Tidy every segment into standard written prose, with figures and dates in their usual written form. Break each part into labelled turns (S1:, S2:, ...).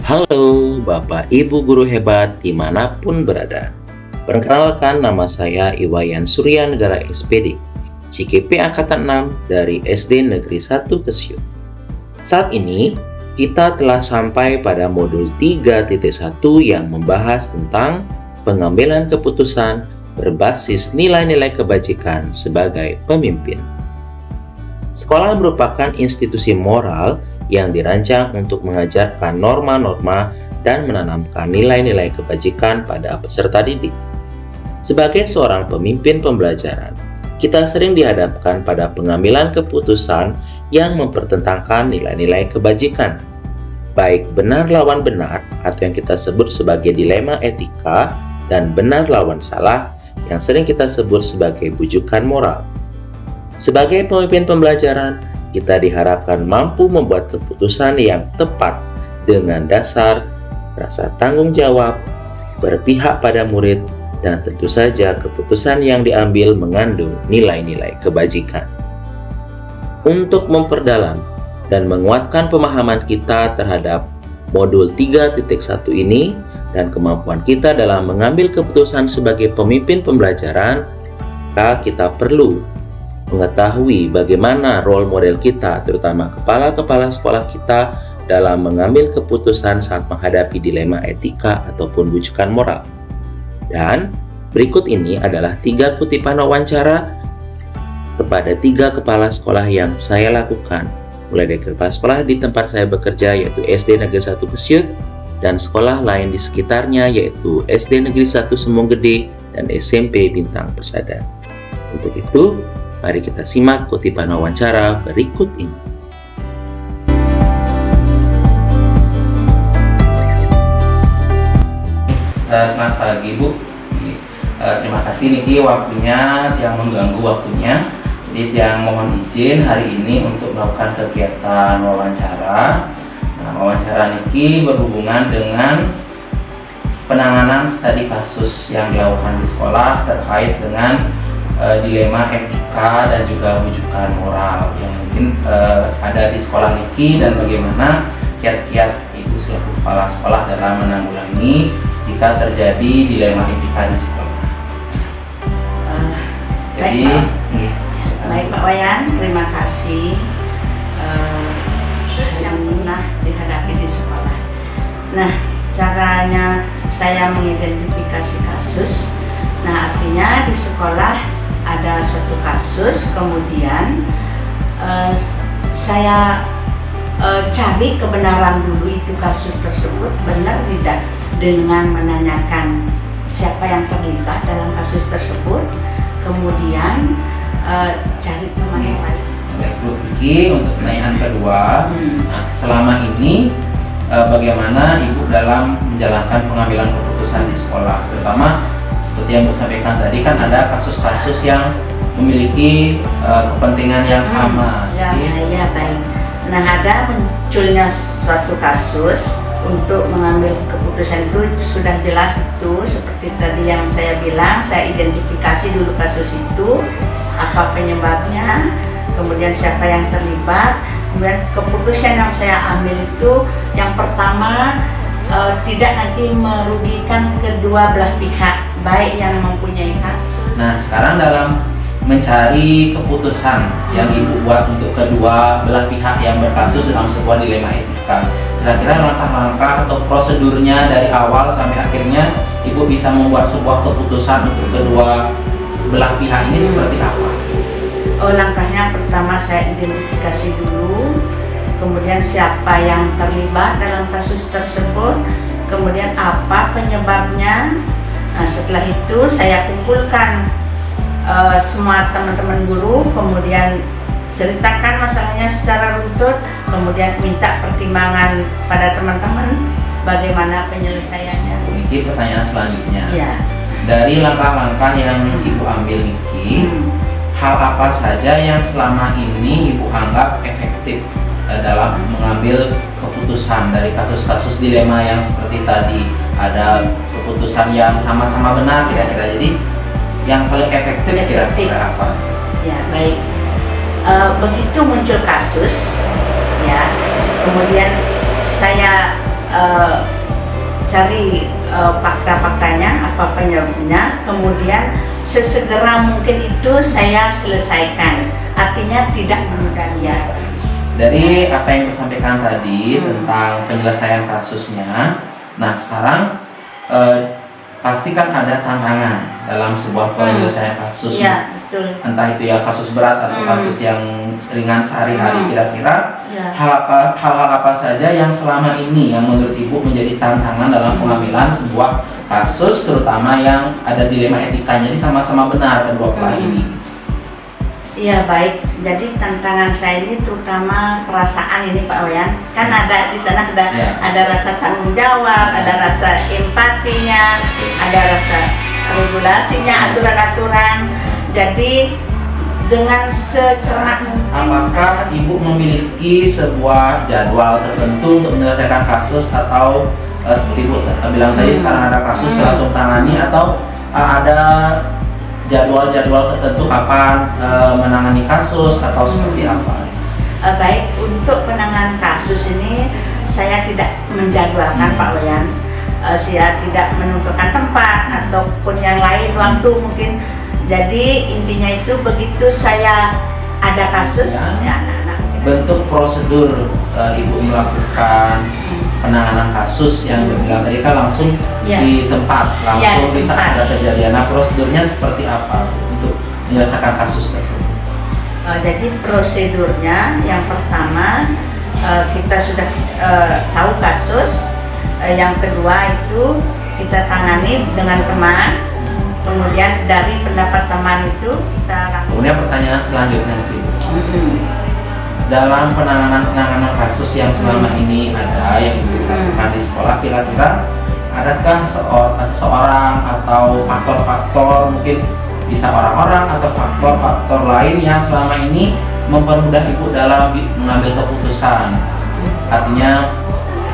S1: Halo Bapak Ibu Guru hebat dimanapun berada. Perkenalkan, nama saya Iwayan Surya Negara SPD, CKP Angkatan 6 dari SD Negeri 1 Kesiut. Saat ini kita telah sampai pada modul 3.1 yang membahas tentang pengambilan keputusan berbasis nilai-nilai kebajikan sebagai pemimpin. Sekolah merupakan institusi moral yang dirancang untuk mengajarkan norma-norma dan menanamkan nilai-nilai kebajikan pada peserta didik. Sebagai seorang pemimpin pembelajaran, kita sering dihadapkan pada pengambilan keputusan yang mempertentangkan nilai-nilai kebajikan, baik benar lawan benar atau yang kita sebut sebagai dilema etika, dan benar lawan salah yang sering kita sebut sebagai bujukan moral. Sebagai pemimpin pembelajaran, kita diharapkan mampu membuat keputusan yang tepat dengan dasar rasa tanggung jawab, berpihak pada murid, dan tentu saja keputusan yang diambil mengandung nilai-nilai kebajikan. Untuk memperdalam dan menguatkan pemahaman kita terhadap modul 3.1 ini dan kemampuan kita dalam mengambil keputusan sebagai pemimpin pembelajaran, maka kita perlu mengetahui bagaimana role model kita, terutama kepala-kepala sekolah kita, dalam mengambil keputusan saat menghadapi dilema etika ataupun bujukan moral. Dan berikut ini adalah 3 kutipan wawancara kepada 3 kepala sekolah yang saya lakukan, mulai dari kepala sekolah di tempat saya bekerja yaitu SD Negeri 1 Kesiut dan sekolah lain di sekitarnya yaitu SD Negeri 1 Sembong Gede dan SMP Bintang Persada. Untuk itu, mari kita simak kutipan wawancara berikut ini.
S2: Selamat pagi Bu. Terima kasih Niki waktunya yang mengganggu waktunya. Jadi yang mohon izin hari ini untuk melakukan kegiatan wawancara. Wawancara Niki berhubungan dengan penanganan studi kasus yang dilakukan di sekolah terkait dengan dilema etika dan juga bujukan moral yang mungkin ada di sekolah Niki, dan bagaimana kiat-kiat Ibu selaku kepala sekolah dalam menanggulangi jika terjadi dilema etika di sekolah.
S3: Baik Pak Wayan, terima kasih yang pernah dihadapi di sekolah. Nah, caranya saya mengidentifikasi kasus. Nah, artinya di sekolah ada suatu kasus, kemudian saya cari kebenaran dulu itu kasus tersebut benar tidak, dengan menanyakan siapa yang terlibat dalam kasus tersebut, kemudian cari teman yang lain.
S2: Baik Bu Vicky, untuk pertanyaan kedua, selama ini bagaimana Ibu dalam menjalankan pengambilan keputusan di sekolah, terutama seperti yang Bu sampaikan tadi, kan ada kasus-kasus yang memiliki kepentingan yang sama.
S3: Ya, baik. Nah, ada munculnya suatu kasus untuk mengambil keputusan itu sudah jelas itu seperti tadi yang saya bilang, saya identifikasi dulu kasus itu, apa penyebabnya, kemudian siapa yang terlibat, kemudian keputusan yang saya ambil itu yang pertama tidak nanti merugikan kedua belah pihak, baik yang mempunyai kasus.
S2: Nah, sekarang dalam mencari keputusan yang Ibu buat untuk kedua belah pihak yang berkasus dalam sebuah dilema etika, kira-kira langkah-langkah atau prosedurnya dari awal sampai akhirnya Ibu bisa membuat sebuah keputusan untuk kedua belah pihak ini seperti apa?
S3: Langkahnya pertama saya identifikasi dulu, kemudian siapa yang terlibat dalam kasus tersebut, kemudian apa penyebabnya. Nah, setelah itu saya kumpulkan semua teman-teman guru, kemudian ceritakan masalahnya secara runtut, kemudian minta pertimbangan pada teman-teman bagaimana penyelesaiannya.
S2: Ini pertanyaan selanjutnya.
S3: Ya.
S2: Dari langkah-langkah yang Ibu ambil Niki, hal apa saja yang selama ini Ibu anggap efektif dalam mengambil keputusan dari kasus-kasus dilema yang seperti tadi, ada keputusan yang sama-sama benar kira-kira, jadi yang paling efektif kira-kira apa?
S3: Ya, baik. Begitu muncul kasus, ya, kemudian saya cari fakta-faktanya, apa penyebabnya, kemudian sesegera mungkin itu saya selesaikan. Artinya tidak menunda dia.
S2: Dari apa yang disampaikan tadi tentang penyelesaian kasusnya, nah sekarang pasti kan ada tantangan dalam sebuah penyelesaian kasus.
S3: Iya, betul.
S2: Entah itu ya kasus berat atau kasus yang ringan sehari-hari. Kira-kira hal-hal apa saja yang selama ini yang menurut Ibu menjadi tantangan dalam pengambilan sebuah kasus, terutama yang ada dilema etikanya ini sama-sama benar kedua pihak ini?
S3: Iya, baik. Jadi tantangan saya ini terutama perasaan ini Pak Wayan. Kan ada di sana ada rasa tanggung jawab, ada rasa empatinya, ada rasa regulasinya, aturan-aturan. Jadi dengan secermat mungkin.
S2: Apakah Ibu memiliki sebuah jadwal tertentu untuk menyelesaikan kasus, atau seperti Ibu bilang tadi sekarang ada kasus langsung tangani, atau ada jadwal-jadwal tertentu kapan menangani kasus atau seperti apa?
S3: Baik, untuk penanganan kasus ini saya tidak menjadwalkan Pak Wayan. Saya tidak menentukan tempat ataupun yang lain waktu mungkin. Jadi intinya itu begitu saya ada kasus,
S2: bentuk prosedur Ibu melakukan penanganan kasus yang dibilang tadi kan langsung di tempat, langsung di saat ada kejadian. Nah, prosedurnya seperti apa untuk menyelesaikan kasus tersebut?
S3: Jadi prosedurnya yang pertama kita sudah tahu kasus, yang kedua itu kita tangani dengan teman. Kemudian dari pendapat teman itu kita.
S2: Kemudian pertanyaan selanjutnya dalam penanganan kasus yang selama ini ada yang dilakukan di sekolah, kira-kira adakah seorang atau faktor-faktor, mungkin bisa orang-orang atau faktor-faktor lain yang selama ini mempermudah Ibu dalam mengambil keputusan? Artinya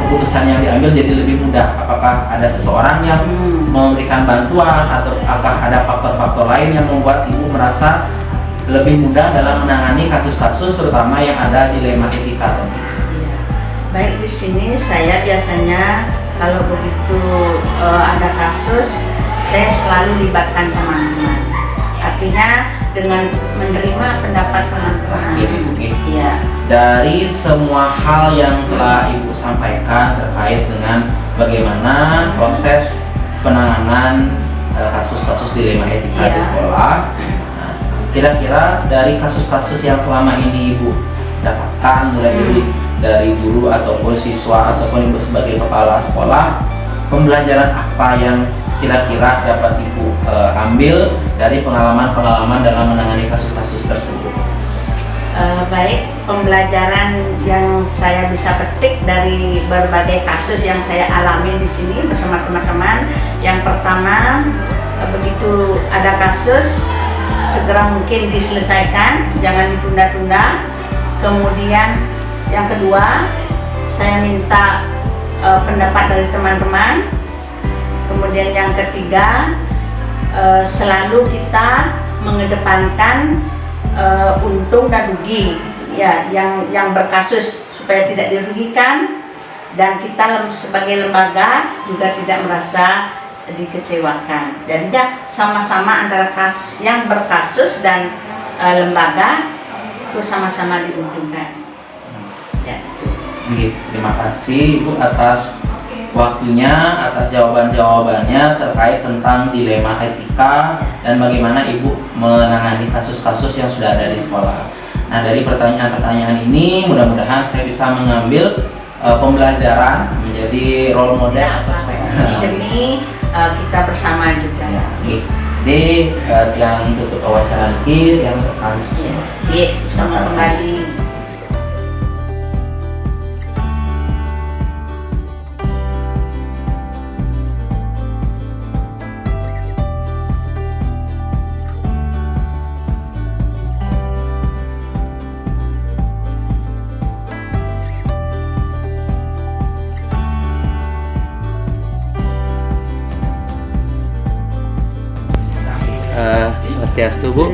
S2: keputusan yang diambil jadi lebih mudah. Apakah ada seseorang yang memberikan bantuan, atau apakah ada faktor-faktor lain yang membuat Ibu merasa lebih mudah dalam menangani kasus-kasus terutama yang ada dilema etika tadi?
S3: Baik, di sini saya biasanya kalau begitu ada kasus, saya selalu libatkan teman-teman. Artinya dengan menerima pendapat teman-teman.
S2: Iya. Dari semua hal yang telah Ibu sampaikan terkait dengan bagaimana proses penanganan kasus-kasus dilema etika di sekolah, kira-kira dari kasus-kasus yang selama ini Ibu dapatkan, mulai dari guru ataupun siswa ataupun Ibu sebagai kepala sekolah, pembelajaran apa yang kira-kira dapat Ibu ambil dari pengalaman-pengalaman dalam menangani kasus-kasus tersebut?
S3: Baik, pembelajaran yang saya bisa petik dari berbagai kasus yang saya alami di sini bersama teman-teman. Yang pertama, begitu ada kasus, segera mungkin diselesaikan, jangan ditunda-tunda. Kemudian yang kedua, saya minta pendapat dari teman-teman. Kemudian yang ketiga, selalu kita mengedepankan untung dan rugi, ya, yang berkasus supaya tidak dirugikan, dan kita sebagai lembaga juga tidak merasa dikecewakan. Jadinya sama-sama antara yang berkasus dan lembaga itu sama-sama diuntungkan. Ya.
S2: Terima kasih Ibu atas waktunya, atas jawaban-jawabannya terkait tentang dilema etika dan bagaimana Ibu menangani kasus-kasus yang sudah ada di sekolah. Nah, dari pertanyaan-pertanyaan ini mudah-mudahan saya bisa mengambil pembelajaran menjadi role model.
S3: Demi kita bersama juga.
S2: Ya, jadi yang tutup wawancara yang terkait.
S3: Iya, sama kembali.
S2: Swastiastu Bu.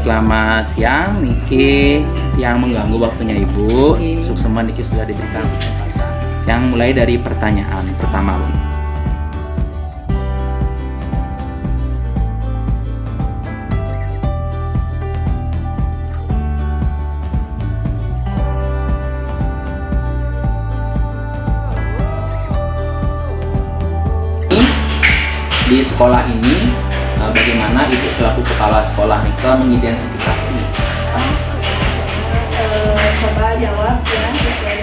S2: Selamat siang Niki yang mengganggu waktunya Ibu. Sukseman Niki sudah diberikan kesempatan. yang mulai dari pertanyaan pertama, Bu. Di sekolah ini, bagaimana Ibu selaku kepala sekolah Nika mengidentifikasi?
S4: Coba jawab ya sesuai